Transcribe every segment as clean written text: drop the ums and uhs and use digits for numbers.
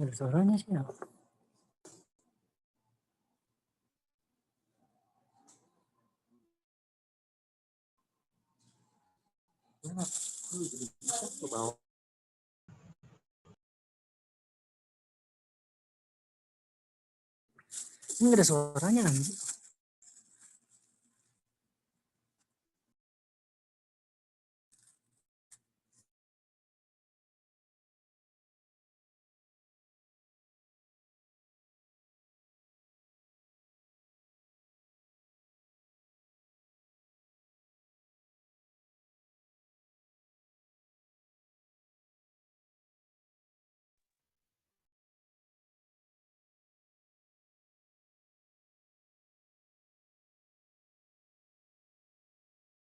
Ada suaranya sih. Ini ada suaranya anjing.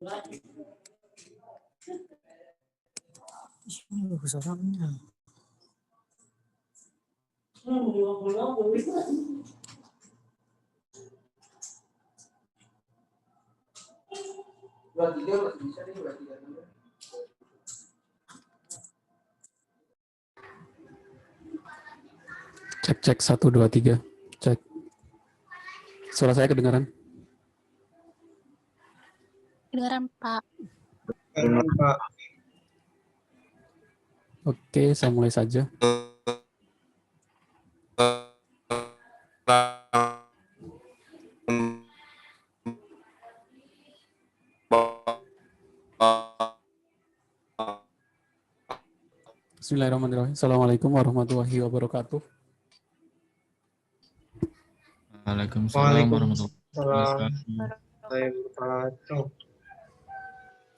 Ini bagus orangnya. Cek 1 2 3. Cek. Suara saya kedengaran? Kedengaran, Pak. Pak. Oke, saya mulai saja. Bismillahirrahmanirrahim. Assalamualaikum warahmatullahi wabarakatuh. Waalaikumsalam warahmatullahi wabarakatuh.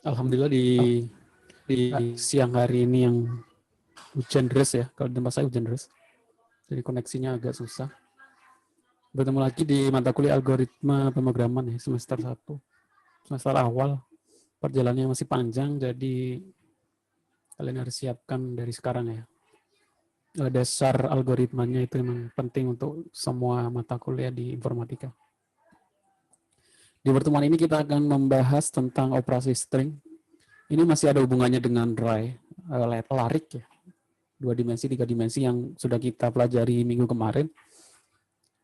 Alhamdulillah di siang hari ini yang hujan deras ya. Kalau di tempat saya hujan deras. Jadi koneksinya agak susah. Bertemu lagi di mata kuliah algoritma pemrograman ya, semester 1. Semester awal. Perjalanannya masih panjang, jadi kalian harus siapkan dari sekarang ya. Dasar algoritmanya itu memang penting untuk semua mata kuliah di informatika. Di pertemuan ini kita akan membahas tentang operasi string. Ini masih ada hubungannya dengan array, larik ya. 2 dimensi, 3 dimensi yang sudah kita pelajari minggu kemarin.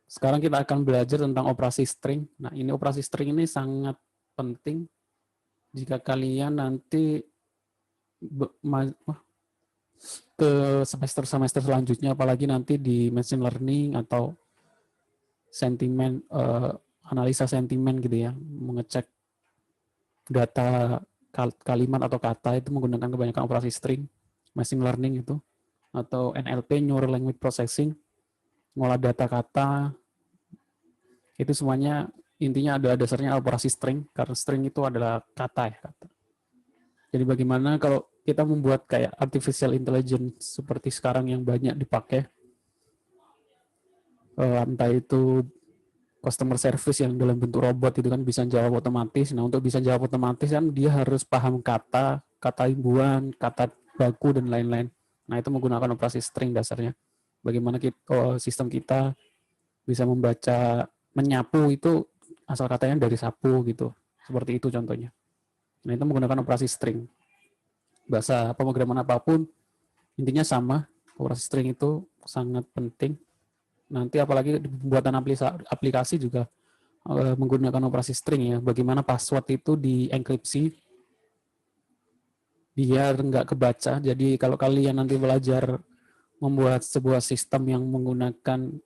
Sekarang kita akan belajar tentang operasi string. Nah, ini operasi string ini sangat penting jika kalian nanti ke semester-semester selanjutnya, apalagi nanti di machine learning atau sentimen, analisa sentimen gitu ya, mengecek data kalimat atau kata itu menggunakan kebanyakan operasi string, machine learning itu, atau NLP, Neural Language Processing, ngolah data kata, itu semuanya intinya ada dasarnya operasi string, karena string itu adalah kata ya. Kata. Jadi bagaimana kalau kita membuat kayak artificial intelligence seperti sekarang yang banyak dipakai, entah itu customer service yang dalam bentuk robot itu kan bisa jawab otomatis. Nah, untuk bisa jawab otomatis kan dia harus paham kata, kata imbuhan, kata baku, dan lain-lain. Nah, itu menggunakan operasi string dasarnya. Bagaimana sistem kita bisa membaca, menyapu itu asal katanya dari sapu gitu. Seperti itu contohnya. Nah, itu menggunakan operasi string. Bahasa pemrograman apapun, intinya sama. Operasi string itu sangat penting. Nanti apalagi pembuatan aplikasi juga menggunakan operasi string ya. Bagaimana password itu dienkripsi biar nggak kebaca. Jadi kalau kalian nanti belajar membuat sebuah sistem yang menggunakan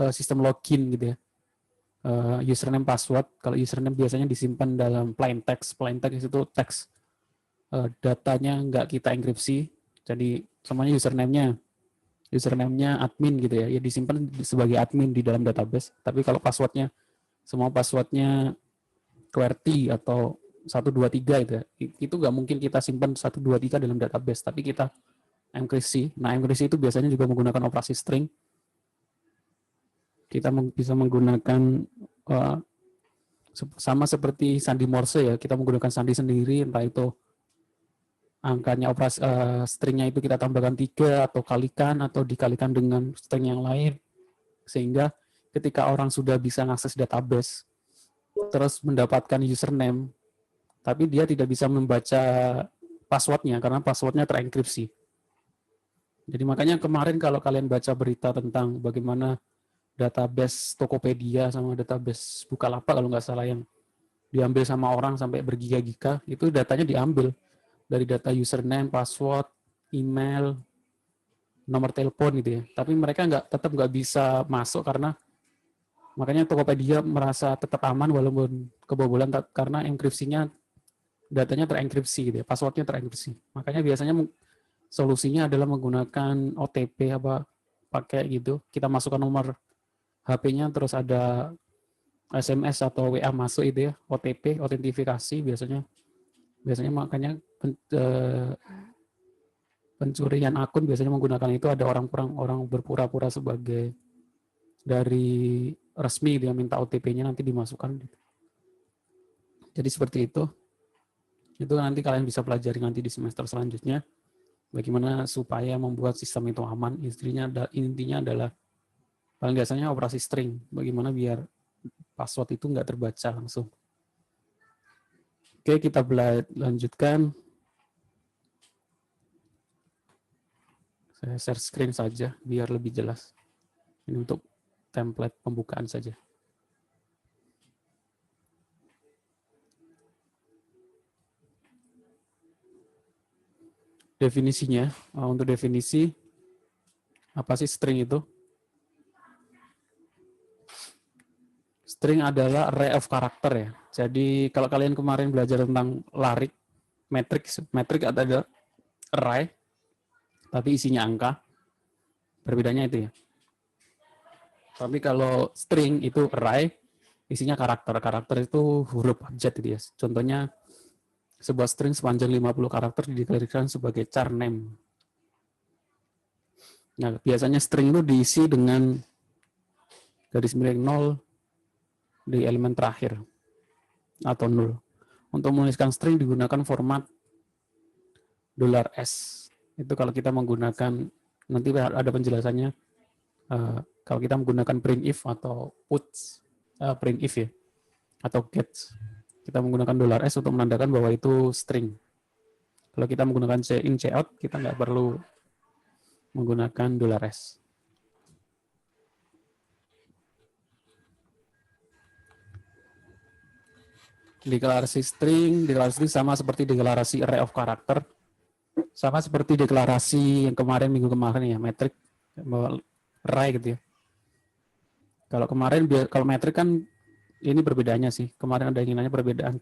sistem login gitu ya, username password. Kalau username biasanya disimpan dalam plain text. Plain text itu teks, datanya nggak kita enkripsi. Jadi semuanya username-nya admin gitu ya, disimpan sebagai admin di dalam database. Tapi kalau passwordnya, semua passwordnya QWERTY atau 123 itu nggak mungkin kita simpan 123 dalam database, tapi kita enkripsi. Nah, enkripsi itu biasanya juga menggunakan operasi string. Kita bisa menggunakan sama seperti sandi Morse ya, kita menggunakan sandi sendiri, entah itu angkanya operasi stringnya itu kita tambahkan 3 atau kalikan atau dikalikan dengan string yang lain, sehingga ketika orang sudah bisa mengakses database terus mendapatkan username tapi dia tidak bisa membaca passwordnya karena passwordnya terenkripsi. Jadi makanya kemarin kalau kalian baca berita tentang bagaimana database Tokopedia sama database Bukalapak kalau nggak salah yang diambil sama orang sampai bergiga-giga, itu datanya diambil dari data username, password, email, nomor telepon gitu ya. Tapi mereka tetap nggak bisa masuk karena makanya Tokopedia merasa tetap aman walaupun kebobolan karena enkripsinya datanya terenkripsi gitu ya, passwordnya terenkripsi. Makanya biasanya solusinya adalah menggunakan OTP apa pakai gitu. Kita masukkan nomor HP-nya terus ada SMS atau WA masuk itu ya, OTP, autentifikasi biasanya. Biasanya makanya pencurian akun biasanya menggunakan itu, ada orang berpura-pura sebagai dari resmi dia minta OTP-nya nanti dimasukkan. Jadi seperti itu. Itu nanti kalian bisa pelajari nanti di semester selanjutnya bagaimana supaya membuat sistem itu aman. Intinya adalah paling biasanya operasi string, bagaimana biar password itu nggak terbaca langsung. Oke, kita lanjutkan. Saya share screen saja biar lebih jelas. Ini untuk template pembukaan saja. Definisinya, untuk definisi, apa sih string itu? String adalah array of character ya. Jadi kalau kalian kemarin belajar tentang larik, metrik adalah array, tapi isinya angka. Perbedaannya itu ya. Tapi kalau string itu array, isinya karakter. Karakter itu huruf abjad gitu ya. Contohnya sebuah string sepanjang 50 karakter dideklarasikan sebagai char name. Nah, biasanya string itu diisi dengan garis miring 0 di elemen terakhir atau 0. Untuk menuliskan string digunakan format $S. Itu kalau kita menggunakan, nanti ada penjelasannya, kalau kita menggunakan printf atau puts, printf ya, atau get, kita menggunakan $S untuk menandakan bahwa itu string. Kalau kita menggunakan cout, cout, kita nggak perlu menggunakan $S. Deklarasi string sama seperti deklarasi array of character, sama seperti deklarasi yang minggu kemarin ya, metrik, array gitu ya. Kalau metrik kan ini perbedaannya sih. Kemarin ada yang nanya perbedaan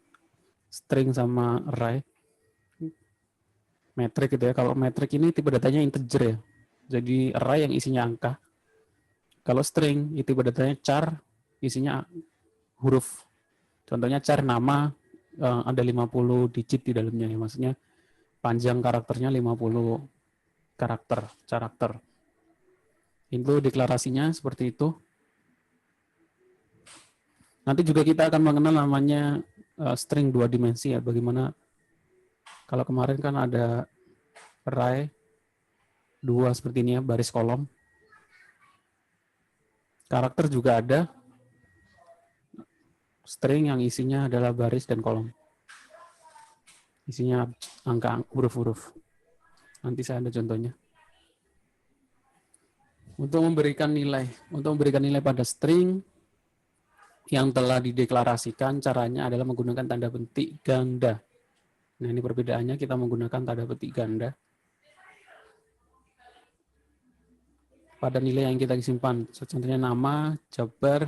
string sama array. Metrik gitu ya. Kalau metrik ini tipe datanya integer ya. Jadi array yang isinya angka. Kalau string itu tipe datanya char, isinya huruf. Contohnya char nama, ada 50 digit di dalamnya ya. Maksudnya panjang karakternya 50 karakter. Itu deklarasinya seperti itu. Nanti juga kita akan mengenal namanya string 2 dimensi ya. Bagaimana kalau kemarin kan ada array 2 seperti ini ya, baris kolom. Karakter juga ada string yang isinya adalah baris dan kolom. Isinya angka huruf-huruf. Nanti saya ada contohnya. Untuk memberikan nilai pada string yang telah dideklarasikan, caranya adalah menggunakan tanda petik ganda. Nah, ini perbedaannya, kita menggunakan tanda petik ganda pada nilai yang kita simpan. Contohnya nama, jabar,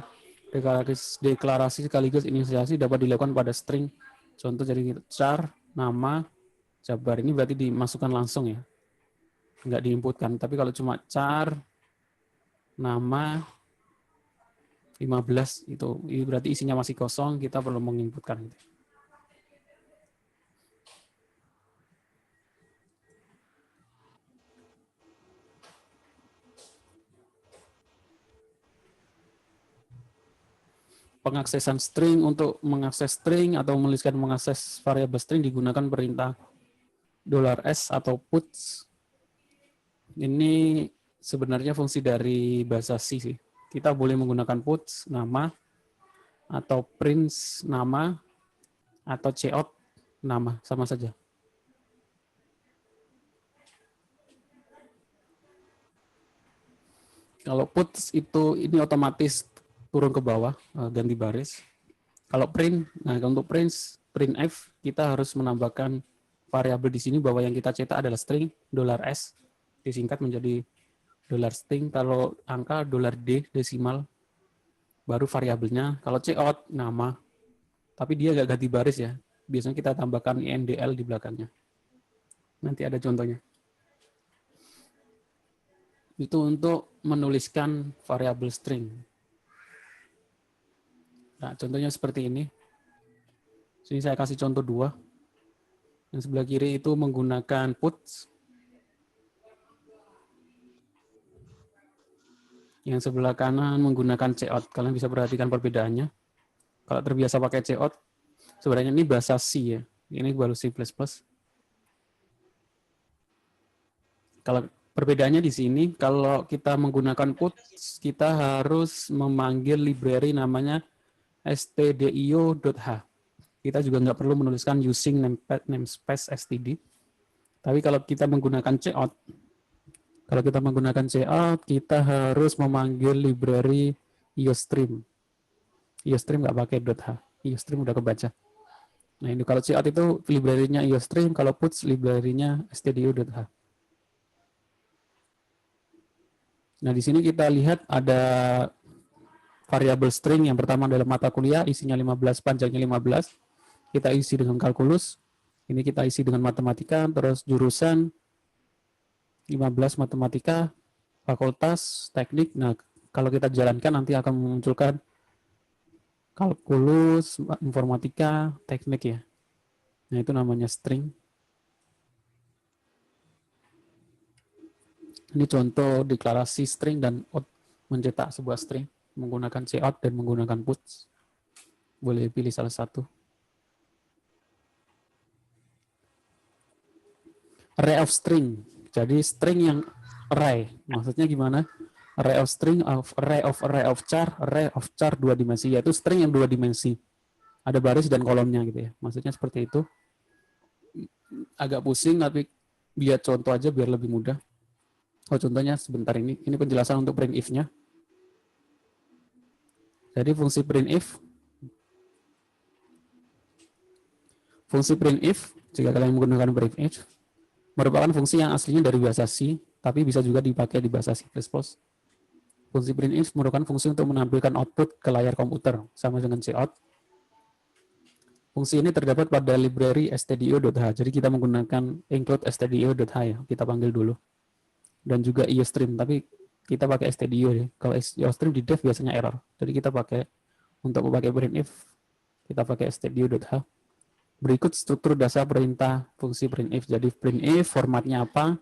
deklarasi sekaligus inisiasi dapat dilakukan pada string. Contoh jadi char, nama, jabar. Ini berarti dimasukkan langsung ya, nggak diinputkan. Tapi kalau cuma char, nama, 15 itu berarti isinya masih kosong, kita perlu menginputkan. Pengaksesan string, untuk mengakses string atau mengakses variabel string digunakan perintah $S atau puts. Ini sebenarnya fungsi dari bahasa C sih. Kita boleh menggunakan puts nama, atau print nama, atau cout nama, sama saja. Kalau puts itu ini otomatis turun ke bawah, ganti baris. Kalau print, nah untuk printf kita harus menambahkan variabel di sini bahwa yang kita cetak adalah string $s disingkat menjadi $string. Kalau angka $d desimal baru variabelnya. Kalau cout nama, tapi dia nggak ganti baris ya. Biasanya kita tambahkan indl di belakangnya. Nanti ada contohnya. Itu untuk menuliskan variabel string. Nah, contohnya seperti ini. Sini saya kasih contoh 2. Yang sebelah kiri itu menggunakan puts. Yang sebelah kanan menggunakan cout. Kalian bisa perhatikan perbedaannya. Kalau terbiasa pakai cout, sebenarnya ini bahasa C ya. Ini baru C++. Kalau perbedaannya di sini, kalau kita menggunakan puts, kita harus memanggil library namanya stdio.h. Kita juga nggak perlu menuliskan using namespace std. Tapi kalau kita menggunakan cout, kita harus memanggil library iostream. Iostream nggak pakai .h. Iostream udah kebaca. Nah ini kalau cout itu library-nya iostream, kalau puts library-nya stdio.h. Nah, di sini kita lihat ada variabel string yang pertama adalah mata kuliah, isinya 15, panjangnya 15. Kita isi dengan kalkulus. Ini kita isi dengan matematika, terus jurusan 15 matematika, fakultas, teknik. Nah, kalau kita jalankan nanti akan memunculkan kalkulus, informatika, teknik ya. Nah, itu namanya string. Ini contoh deklarasi string dan mencetak sebuah string menggunakan cout dan menggunakan puts. Boleh pilih salah satu. Array of string. Jadi string yang array. Maksudnya gimana? Array of string array of char 2 dimensi, yaitu string yang 2 dimensi. Ada baris dan kolomnya gitu ya. Maksudnya seperti itu. Agak pusing tapi lihat contoh aja biar lebih mudah. Oh, contohnya sebentar ini penjelasan untuk printf-nya. Jadi fungsi printf, jika kalian menggunakan printf, merupakan fungsi yang aslinya dari bahasa C, tapi bisa juga dipakai di bahasa C++. Fungsi printf merupakan fungsi untuk menampilkan output ke layar komputer, sama dengan cout. Fungsi ini terdapat pada library stdio.h. Jadi kita menggunakan include stdio.h ya, kita panggil dulu. Dan juga iostream, tapi kita pakai stdio ya. Kalau iostream di dev biasanya error. Jadi kita pakai untuk memakai printf, kita pakai stdio.h. Berikut struktur dasar perintah fungsi printf. Jadi printf formatnya apa?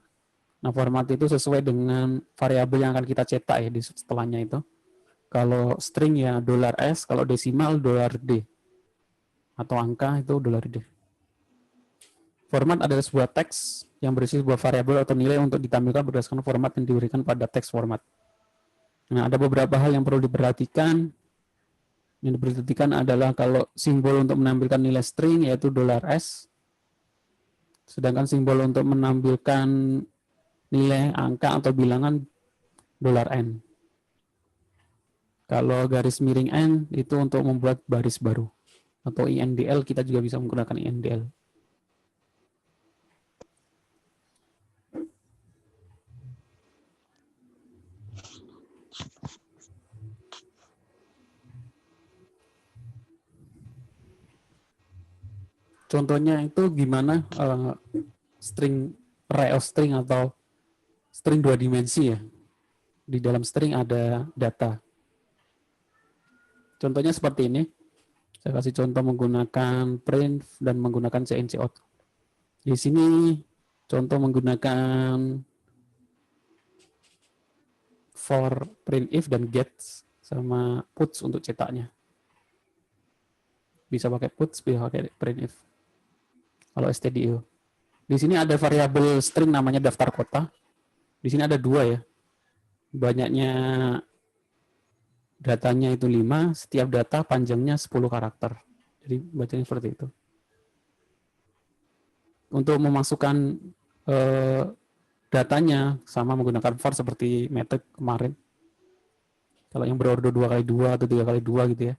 Nah, format itu sesuai dengan variabel yang akan kita cetak ya di setelahnya itu. Kalau string ya $s, kalau desimal $d. Atau angka itu $d. Format adalah sebuah teks yang berisi sebuah variabel atau nilai untuk ditampilkan berdasarkan format yang diberikan pada teks format. Nah, ada beberapa hal yang perlu diperhatikan. Yang diperhatikan adalah kalau simbol untuk menampilkan nilai string yaitu $s, sedangkan simbol untuk menampilkan nilai angka atau bilangan $n. Kalau garis miring n itu untuk membuat baris baru. Atau indl, kita juga bisa menggunakan indl. Contohnya itu gimana string array of string atau string 2 dimensi ya. Di dalam string ada data. Contohnya seperti ini. Saya kasih contoh menggunakan print dan menggunakan cout. Di sini contoh menggunakan for printf dan get sama puts untuk cetaknya. Bisa pakai puts, bisa pakai printf. Kalau stdio. Di sini ada variabel string namanya daftar kota. Di sini ada 2 ya. Banyaknya datanya itu 5, setiap data panjangnya 10 karakter. Jadi bacanya seperti itu. Untuk memasukkan datanya sama menggunakan for seperti method kemarin. Kalau yang berordo 2x2 atau 3x2 gitu ya.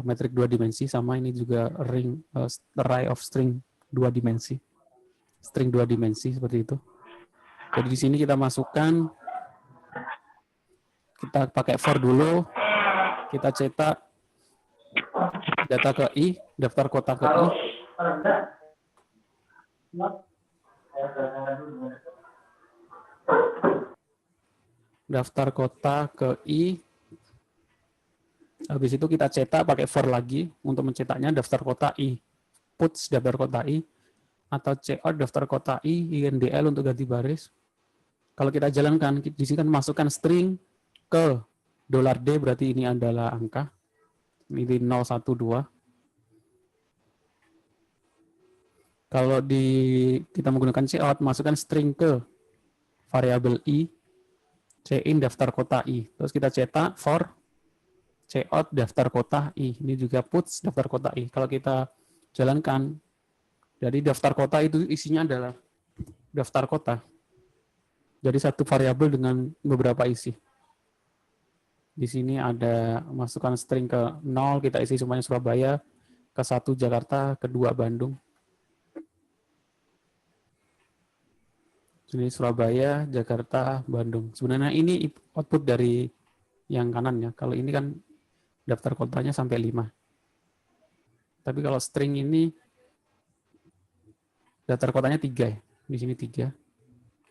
Metrik 2 dimensi, sama ini juga ring array of string 2 dimensi. String 2 dimensi seperti itu. Jadi di sini kita masukkan, kita pakai for dulu, kita cetak data ke I, daftar kota ke I. Daftar kota ke I. Habis itu kita cetak pakai for lagi untuk mencetaknya daftar kota I. Puts daftar kota I atau cout daftar kota I, INDL untuk ganti baris. Kalau kita jalankan, di sini kan masukkan string ke $D, berarti ini adalah angka. Ini 012. Kalau kita menggunakan cout, masukkan string ke variabel I, cin daftar kota I. Terus kita cetak for cout daftar kota I. Ini juga puts daftar kota I. Kalau kita jalankan, jadi daftar kota itu isinya adalah daftar kota. Jadi satu variabel dengan beberapa isi. Di sini ada masukkan string ke 0, kita isi semuanya Surabaya, ke 1 Jakarta, ke 2 Bandung. Jadi Surabaya, Jakarta, Bandung. Sebenarnya ini output dari yang kanan ya. Kalau ini kan daftar kotanya sampai 5. Tapi kalau string ini daftar kotanya 3 ya. Di sini 3.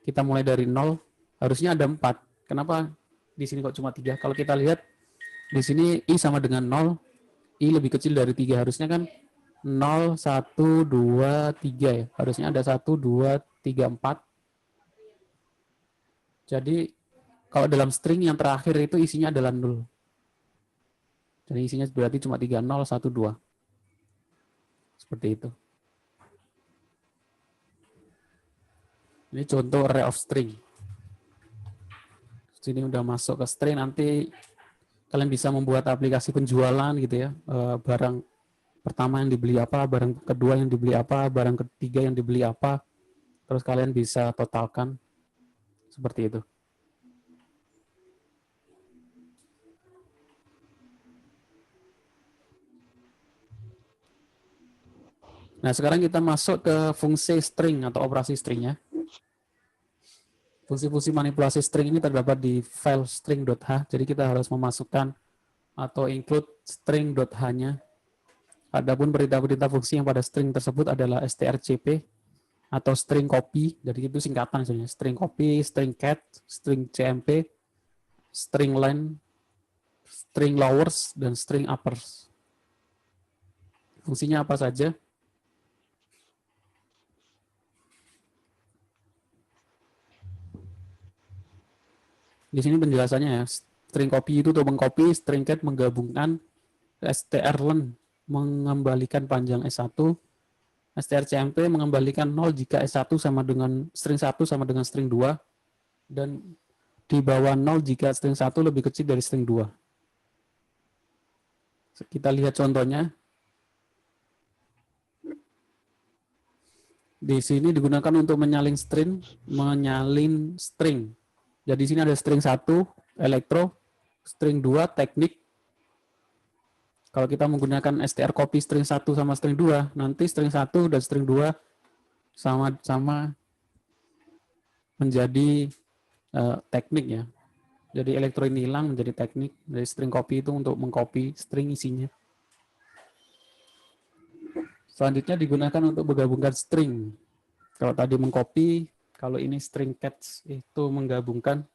Kita mulai dari 0, harusnya ada 4. Kenapa di sini kok cuma 3? Kalau kita lihat di sini I sama dengan 0, I lebih kecil dari 3. Harusnya kan 0, 1, 2, 3 ya. Harusnya ada 1, 2, 3, 4. Jadi kalau dalam string yang terakhir itu isinya adalah 0. Jadi isinya berarti cuma 3, 0, 1, 2. Seperti itu. Ini contoh array of string. Sini udah masuk ke string, nanti kalian bisa membuat aplikasi penjualan gitu ya. Barang pertama yang dibeli apa, barang kedua yang dibeli apa, barang ketiga yang dibeli apa. Terus kalian bisa totalkan seperti itu. Nah, sekarang kita masuk ke fungsi string atau operasi stringnya. Fungsi-fungsi manipulasi string ini terdapat di file string.h, jadi kita harus memasukkan atau include string.h-nya. Adapun perintah-perintah fungsi yang pada string tersebut adalah strcp atau string copy, jadi itu singkatan sebenarnya. String copy, string cat, string cmp, string len, string lowers, dan string uppers. Fungsinya apa saja? Di sini penjelasannya ya. String copy itu untuk mengcopy, string cat menggabungkan, strlen mengembalikan panjang S1, strcmp mengembalikan 0 jika S1 sama dengan string 1 sama dengan string 2, dan di bawah 0 jika string 1 lebih kecil dari string 2. Kita lihat contohnya. Di sini digunakan untuk menyalin string. Jadi di sini ada string 1, elektro, string 2, teknik. Kalau kita menggunakan str copy string 1 sama string 2, nanti string 1 dan string 2 sama-sama menjadi teknik ya. Jadi elektro ini hilang menjadi teknik. Dari string copy itu untuk mengcopy string isinya. Selanjutnya digunakan untuk menggabungkan string. Kalau tadi mengcopy, kalau ini string cats itu menggabungkan.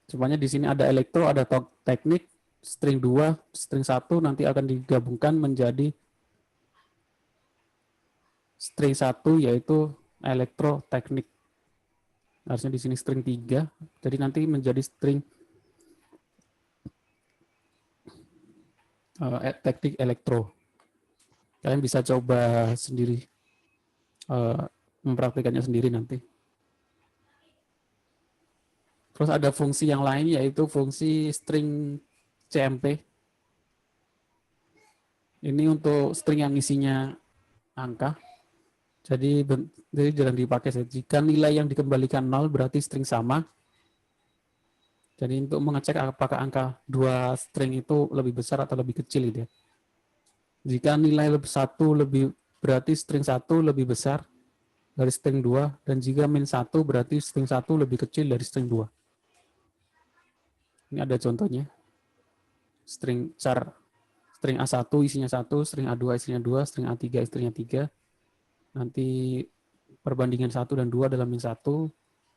Semuanya di sini ada elektro, ada teknik, string 2, string 1 nanti akan digabungkan menjadi string 1 yaitu elektro teknik. Harusnya di sini string 3, jadi nanti menjadi string teknik elektro. Kalian bisa coba sendiri, mempraktikannya sendiri nanti. Terus ada fungsi yang lain yaitu fungsi string cmp. Ini untuk string yang isinya angka. Jadi jangan dipakai. Jika nilai yang dikembalikan 0 berarti string sama. Jadi untuk mengecek apakah angka dua string itu lebih besar atau lebih kecil gitu ya. Jika nilai satu lebih berarti string 1 lebih besar dari string 2, dan jika min 1 berarti string 1 lebih kecil dari string 2. Ini ada contohnya. String char string A1 isinya 1, string A2 isinya 2, string A3 isinya 3. Nanti perbandingan 1 dan 2 adalah min 1,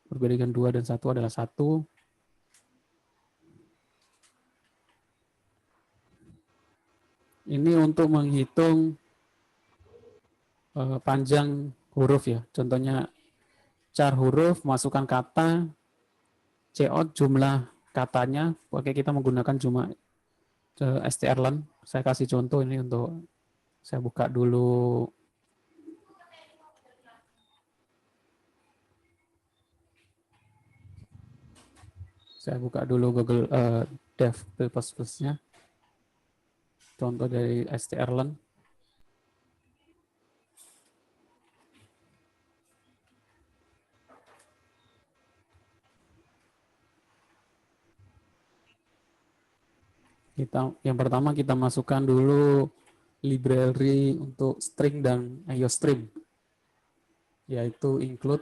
perbandingan 2 dan 1 adalah 1. Ini untuk menghitung panjang huruf ya. Contohnya char huruf, masukkan kata, cout jumlah katanya, oke kita menggunakan cuma strlen. Saya kasih contoh ini untuk, saya buka dulu. Saya buka dulu Google Dev Plus-nya. Contoh dari strlen. Yang pertama kita masukkan dulu library untuk string dan IOStream, yaitu include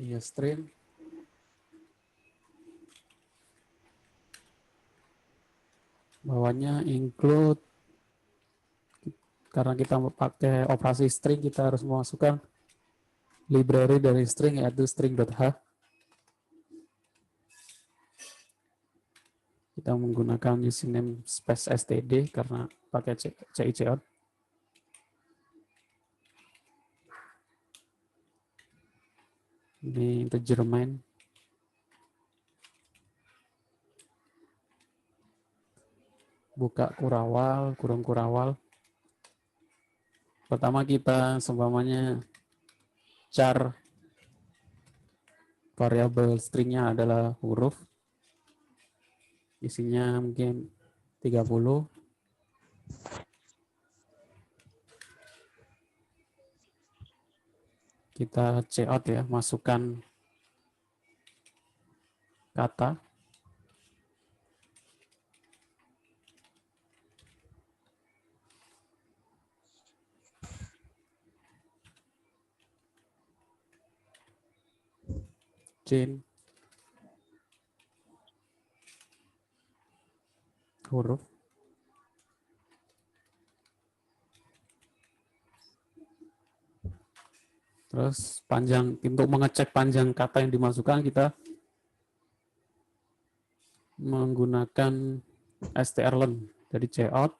IOStream, bawahnya include. Karena kita pakai operasi string, kita harus memasukkan library dari string, yaitu string.h. Kita menggunakan using namespace std karena pakai cicout. Ini integer main. Buka kurawal, kurung kurawal. Pertama kita seumpamanya char variabel stringnya adalah huruf, isinya mungkin 30. Kita cout ya, masukkan kata. Chain huruf. Terus panjang, untuk mengecek panjang kata yang dimasukkan, kita menggunakan strlen. Jadi cout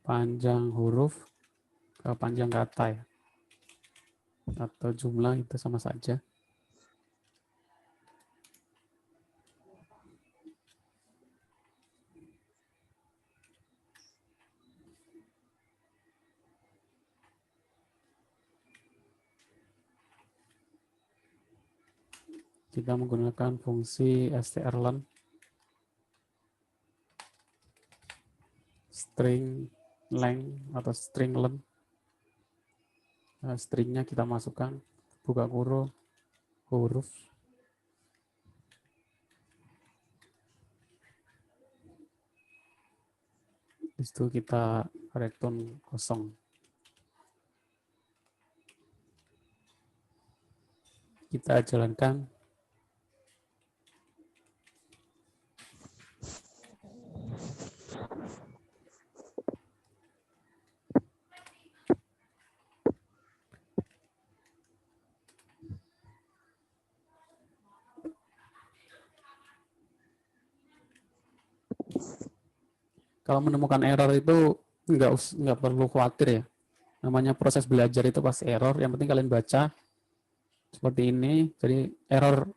panjang huruf ke panjang kata ya, atau jumlah itu sama saja. Kita menggunakan fungsi strlen string length atau string length. Stringnya kita masukkan, buka kurung, huruf. Di situ kita return kosong. Kita jalankan. Kalau menemukan error itu nggak perlu khawatir ya. Namanya proses belajar itu pasti error. Yang penting kalian baca seperti ini. Jadi error,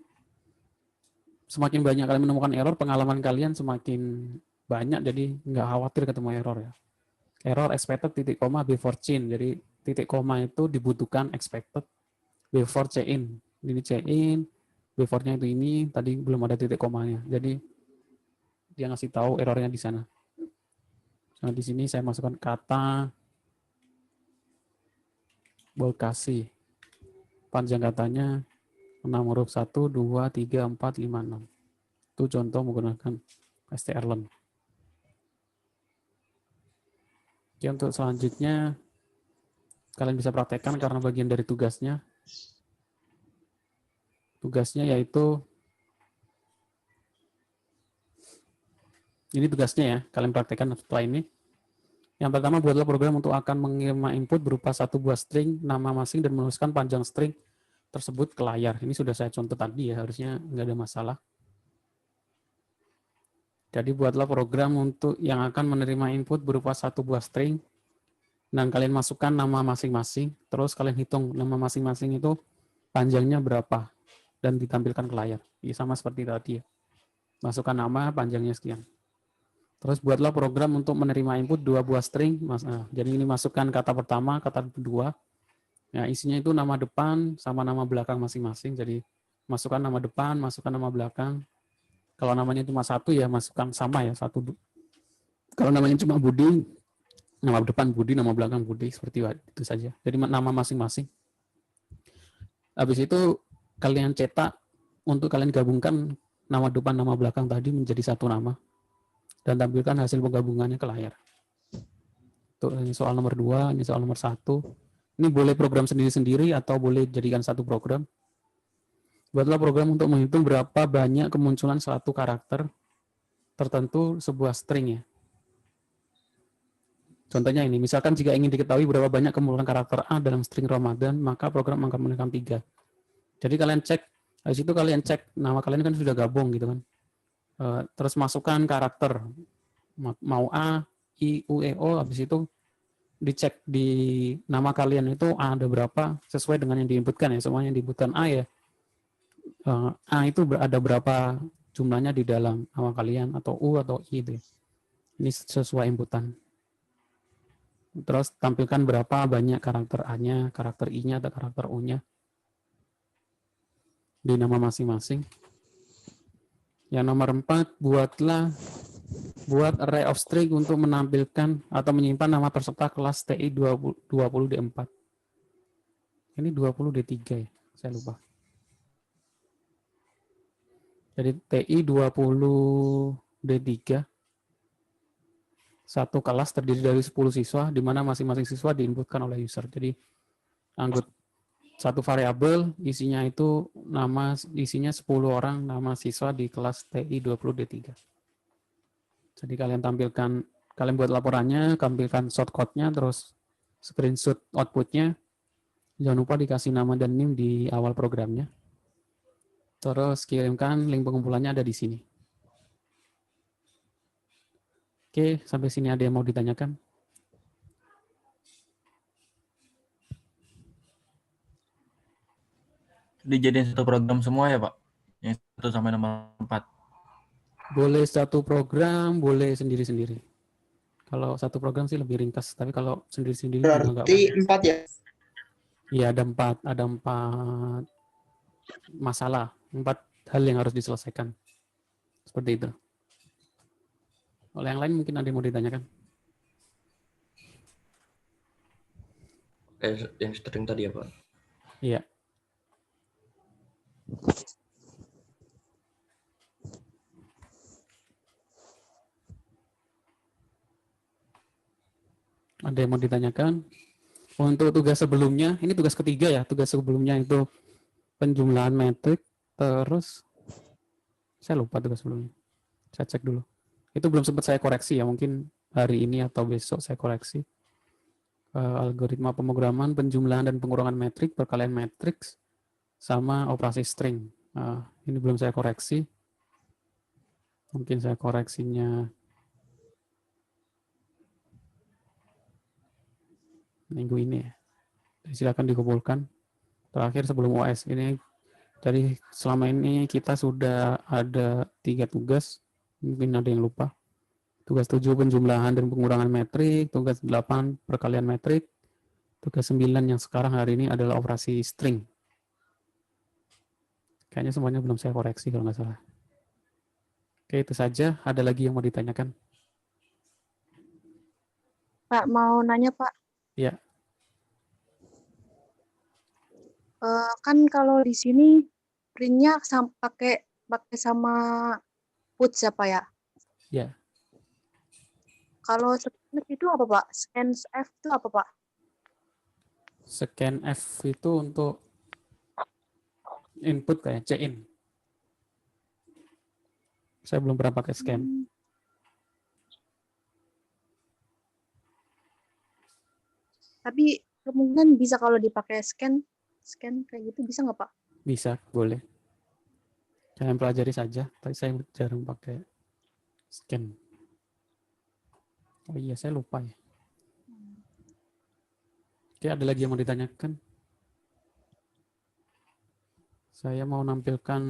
semakin banyak kalian menemukan error, pengalaman kalian semakin banyak. Jadi nggak khawatir ketemu error ya. Error expected titik koma before chain. Jadi titik koma itu dibutuhkan expected before chain. Ini C-in, before-nya itu ini, tadi belum ada titik komanya. Jadi dia ngasih tahu errornya di sana. Nah, di sini saya masukkan kata bold kasih. Panjang katanya 6 huruf 1, 2, 3, 4, 5, 6. Itu contoh menggunakan strlen. Oke, untuk selanjutnya kalian bisa praktekkan karena bagian dari tugasnya. Tugasnya yaitu ini tugasnya ya, kalian praktekkan setelah ini. Yang pertama, buatlah program untuk akan mengirim input berupa satu buah string, nama masing, dan menuliskan panjang string tersebut ke layar. Ini sudah saya contoh tadi ya, harusnya nggak ada masalah. Jadi buatlah program untuk yang akan menerima input berupa satu buah string, dan kalian masukkan nama masing-masing, terus kalian hitung nama masing-masing itu panjangnya berapa, dan ditampilkan ke layar. Ini sama seperti tadi ya. Masukkan nama, panjangnya sekian. Terus buatlah program untuk menerima input dua buah string. Jadi ini masukkan kata pertama, kata kedua. Ya, isinya itu nama depan sama nama belakang masing-masing. Jadi masukkan nama depan, masukkan nama belakang. Kalau namanya cuma satu ya masukkan sama ya, satu. Kalau namanya cuma Budi, nama depan Budi, nama belakang Budi, seperti itu saja. Jadi nama masing-masing. Habis itu kalian cetak untuk kalian gabungkan nama depan, nama belakang tadi menjadi satu nama. Dan tampilkan hasil penggabungannya ke layar. Tuh, ini soal nomor 2, ini soal nomor 1. Ini boleh program sendiri-sendiri atau boleh jadikan satu program. Buatlah program untuk menghitung berapa banyak kemunculan suatu karakter tertentu sebuah string ya. Contohnya ini, misalkan jika ingin diketahui berapa banyak kemunculan karakter A dalam string Ramadan, maka program akan menekan 3. Jadi kalian cek, habis itu kalian cek, nama kalian kan sudah gabung gitu kan. Terus masukkan karakter, mau A, I, U, E, O, habis itu dicek di nama kalian itu A ada berapa, sesuai dengan yang diinputkan ya, semuanya yang diinputkan A ya. A itu ada berapa jumlahnya di dalam nama kalian, atau U atau I itu. Ini sesuai inputan. Terus tampilkan berapa banyak karakter A-nya, karakter I-nya, atau karakter U-nya di nama masing-masing. Yang nomor 4, buat array of string untuk menampilkan atau menyimpan nama peserta kelas TI 20D4. Ini 20D3 ya, saya lupa. Jadi TI 20D3 satu kelas terdiri dari 10 siswa, di mana masing-masing siswa diinputkan oleh user. Jadi anggota satu variabel isinya 10 orang nama siswa di kelas TI 20D3. Jadi kalian buat laporannya, tampilkan shortcode-nya, terus screenshot output-nya. Jangan lupa dikasih nama dan NIM di awal programnya. Terus kirimkan link pengumpulannya ada di sini. Oke, sampai sini ada yang mau ditanyakan? Dijadiin satu program semua ya, Pak? Yang 1 sampai nomor 4. Boleh satu program, boleh sendiri-sendiri. Kalau satu program sih lebih ringkas, tapi kalau sendiri-sendiri juga nggak Berarti apa-apa. 4 ya? Iya, ada 4 masalah, 4 hal yang harus diselesaikan. Seperti itu. Oleh yang lain mungkin ada yang mau ditanyakan? Kayak yang string tadi ya, Pak? Iya. Ada yang mau ditanyakan? Untuk tugas sebelumnya, ini tugas ketiga ya, tugas sebelumnya itu penjumlahan metrik, terus saya lupa tugas sebelumnya. Saya cek dulu. Itu belum sempat saya koreksi ya, mungkin hari ini atau besok saya koreksi. Algoritma pemrograman, penjumlahan dan pengurangan metrik, perkalian matriks, sama operasi string. Ini belum saya koreksi. Mungkin saya koreksinya minggu ini ya. Jadi silakan dikumpulkan. Terakhir sebelum OS ini, dari selama ini kita sudah ada 3 tugas. Mungkin ada yang lupa. Tugas 7 penjumlahan dan pengurangan metrik, tugas 8 perkalian metrik, tugas 9 yang sekarang hari ini adalah operasi string. Kayaknya semuanya belum saya koreksi kalau nggak salah. Oke, itu saja. Ada lagi yang mau ditanyakan? Pak, mau nanya Pak, Ya, kan kalau di sini printnya pakai pakai sama put siapa ya? ya. Kalau scanf itu apa Pak? Scanf itu apa Pak? Scan F itu untuk input kayak C-in. Saya belum pernah pakai scan. Hmm, Tapi kemungkinan bisa kalau dipakai scan kayak gitu bisa nggak Pak? Bisa, boleh. Jangan pelajari saja. Tapi saya jarang pakai scan. Oh iya, saya lupa ya. Oke, ada lagi yang mau ditanyakan? Saya mau nampilkan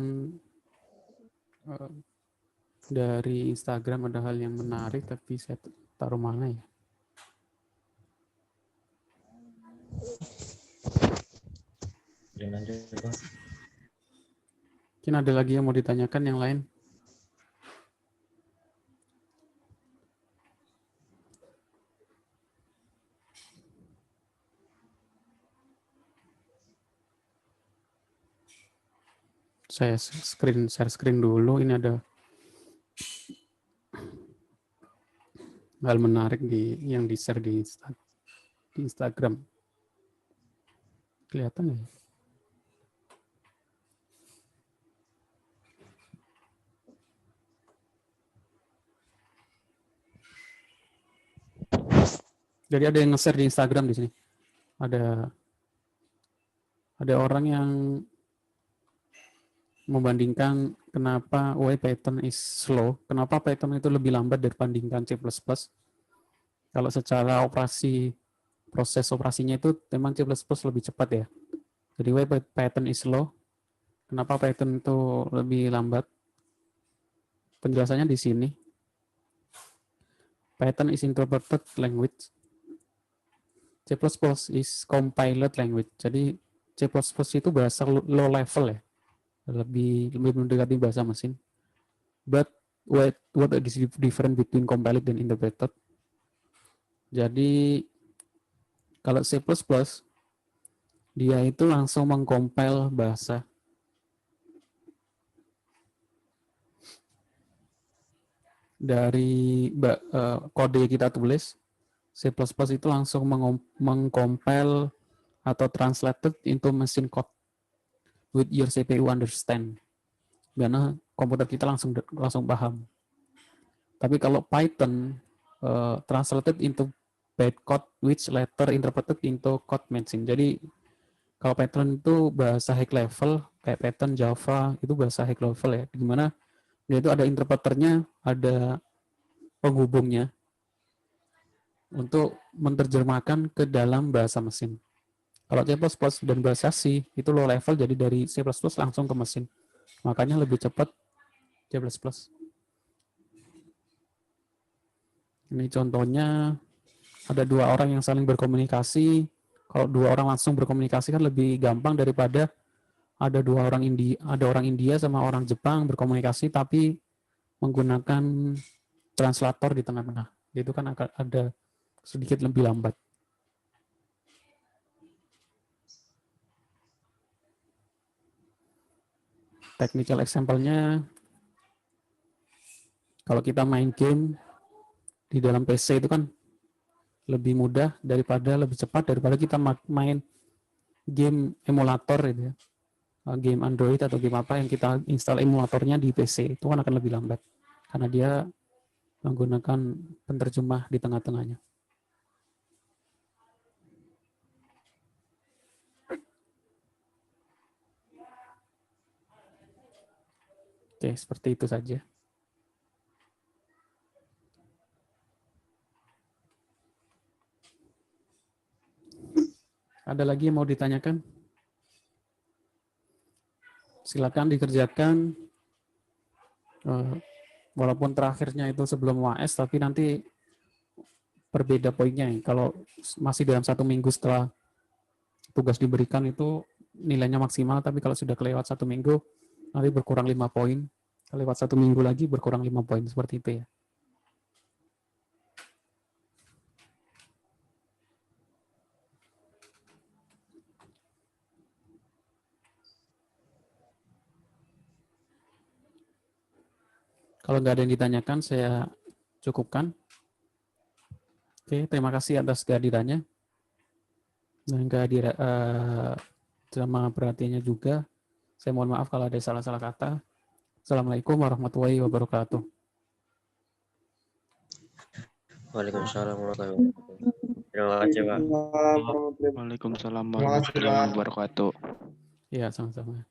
dari Instagram ada hal yang menarik, tapi saya taruh mana ya? Lanjut, Pak. Mungkin ada lagi yang mau ditanyakan yang lain? Saya share screen dulu. Ini ada hal menarik yang di-share di Instagram. Kelihatan ya? Jadi ada yang nge-share di Instagram di sini. Ada orang yang membandingkan kenapa why Python is slow, kenapa Python itu lebih lambat dibandingkan C++. Kalau secara proses operasinya itu memang C++ lebih cepat ya. Jadi why Python is slow, kenapa Python itu lebih lambat? Penjelasannya di sini. Python is interpreted language. C++ is compiled language. Jadi C++ itu bahasa low level ya. Lebih mendekati bahasa mesin. But what is different between compiled dan interpreted? Jadi kalau C++ dia itu langsung mengcompile bahasa. Dari kode yang kita tulis, C++ itu langsung mengcompile atau translated into machine code with your CPU understand. Karena komputer kita langsung paham. Tapi kalau Python translated into bytecode which later interpreted into code machine. Jadi kalau Python itu bahasa high level, kayak Python, Java, itu bahasa high level ya. Dimana dia itu ada interpreternya, ada penghubungnya untuk menerjemahkan ke dalam bahasa mesin. Kalau C++ dan bahasa C itu low level, jadi dari C++ langsung ke mesin. Makanya lebih cepat C++. Ini contohnya ada dua orang yang saling berkomunikasi. Kalau dua orang langsung berkomunikasi kan lebih gampang daripada ada orang India sama orang Jepang berkomunikasi tapi menggunakan translator di tengah-tengah. Itu kan akan ada sedikit lebih lambat. Technical example-nya, kalau kita main game di dalam PC itu kan lebih mudah lebih cepat daripada kita main game emulator gitu ya. Game Android atau game apa yang kita install emulatornya di PC itu kan akan lebih lambat karena dia menggunakan penerjemah di tengah-tengahnya. Oke, seperti itu saja. Ada lagi yang mau ditanyakan? Silakan dikerjakan. Walaupun terakhirnya itu sebelum UAS, tapi nanti berbeda poinnya. Kalau masih dalam 1 minggu setelah tugas diberikan itu nilainya maksimal, tapi kalau sudah kelewat 1 minggu nanti berkurang 5 poin. Lewat 1 minggu lagi berkurang 5 poin, seperti itu ya. Kalau nggak ada yang ditanyakan, saya cukupkan. Oke, terima kasih atas kehadirannya dan sama perhatiannya juga. Saya mohon maaf kalau ada salah-salah kata. Assalamualaikum warahmatullahi wabarakatuh. Waalaikumsalam warahmatullahi wabarakatuh. Terima kasih, Pak. Waalaikumsalam Terima kasih, warahmatullahi Pak. wabarakatuh. Iya, sama-sama.